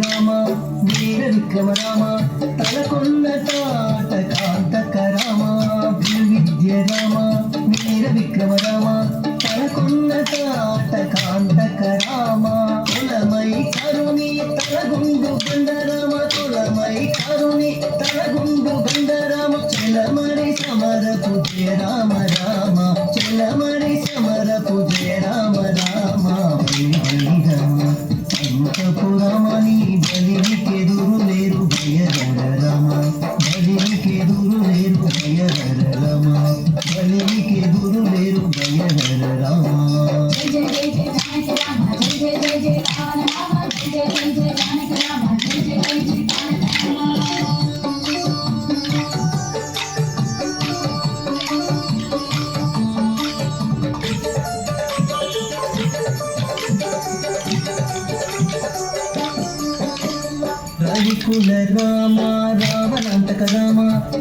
రామ వీర విక్రమ రామ తలకొన్న తాట కాంతక రామ విద్య రామ వీర విక్రమ రామ తలకొన్న తాట కాంతక రామ కులమై కరుణి తలగుండు గండరామ కులమై కరుణి తలగుండు గండరామ చెలమరి సమర పూజ్య రామ రామ చెలమరి సమర పూజ్య రామ రామ పురామని బలికెదురు లేరు భయధర రమ బలికెదురు లేరు భయధర రమ బలికెదురు లేరు భయధర రమ జయ జయ జయ జానకి రామ జయ జయ జయ రామ జయ జయ జయ జానకి రామ జయ జయ జయ జానకి రామ రవికుల రామ రావణాంతక రామ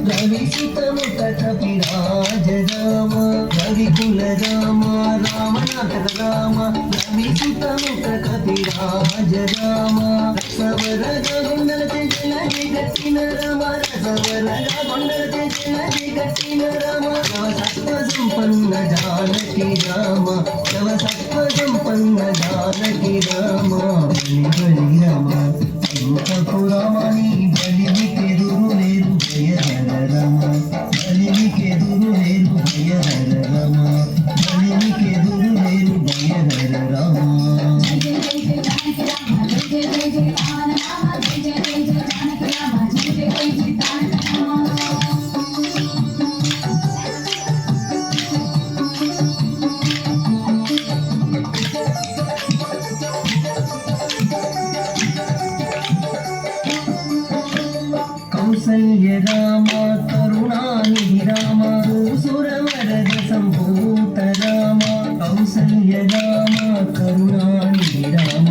రవిసుతముఖ కపిరాజ రామ రవికుల రామ రావణాంతక రామ రవిసుతముఖ కపిరాజ రామ రసవరగా గుండల తెంచలది గట్టిన రామ రసవరగా గుండల తెంచలది గట్టిన రామ శవ సత్వ సంపన్న జానకి రామ శవ సత్వ సంపన్న జానకి రామ బలి బలి రామ పురామని బలికెదురు లేరు భయధర రమ బలికెదురు లేరు భయధర రమ బలికెదురు లేరు భయధర రమ జయ జయ జయ జానకి రామ జయ జయ జయ రామ జయ జయ జయ జానకి రామ జయ జయ జయ జానకి రామ కౌసల్య రామ కరుణానిధి రామ సురవరద సంభూత రామ కౌసల్య రామ కరుణానిధి రామ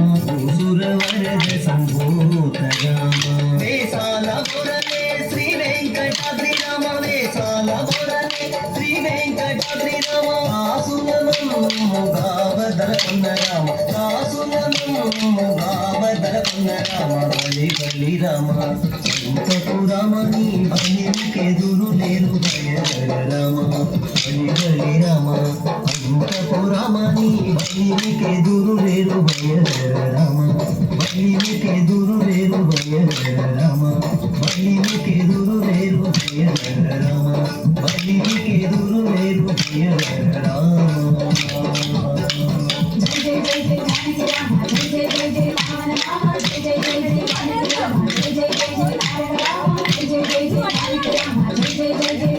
సురవరద సంభూత రామ వేసాల బొరలే శ్రీ వెంకటాద్రి రామ వేసాల బొరలే శ్రీ వెంకటాద్రి రామ ఆసునముగావదల కొన్న రామ ఆసునముగావదల కొన్న రామ బలి బలి రామ పురామని బలికెదురు లేరు భయధర రమ బలి బలి రామ పురామని బలికెదురు లేరు భయధర రమ బలికెదురు లేరు భయధర రమ బలికెదురు లేరు భయధర రమ బలికెదురు లేరు భయధర రామ జయ జయ జయ జానకి రామ జయ జయ జయ రామ జయ జయ జయ జానకి రామ జయ జయ జయ జయ రామ జయ జయ జయ జానకి రామ జయ జయ జయ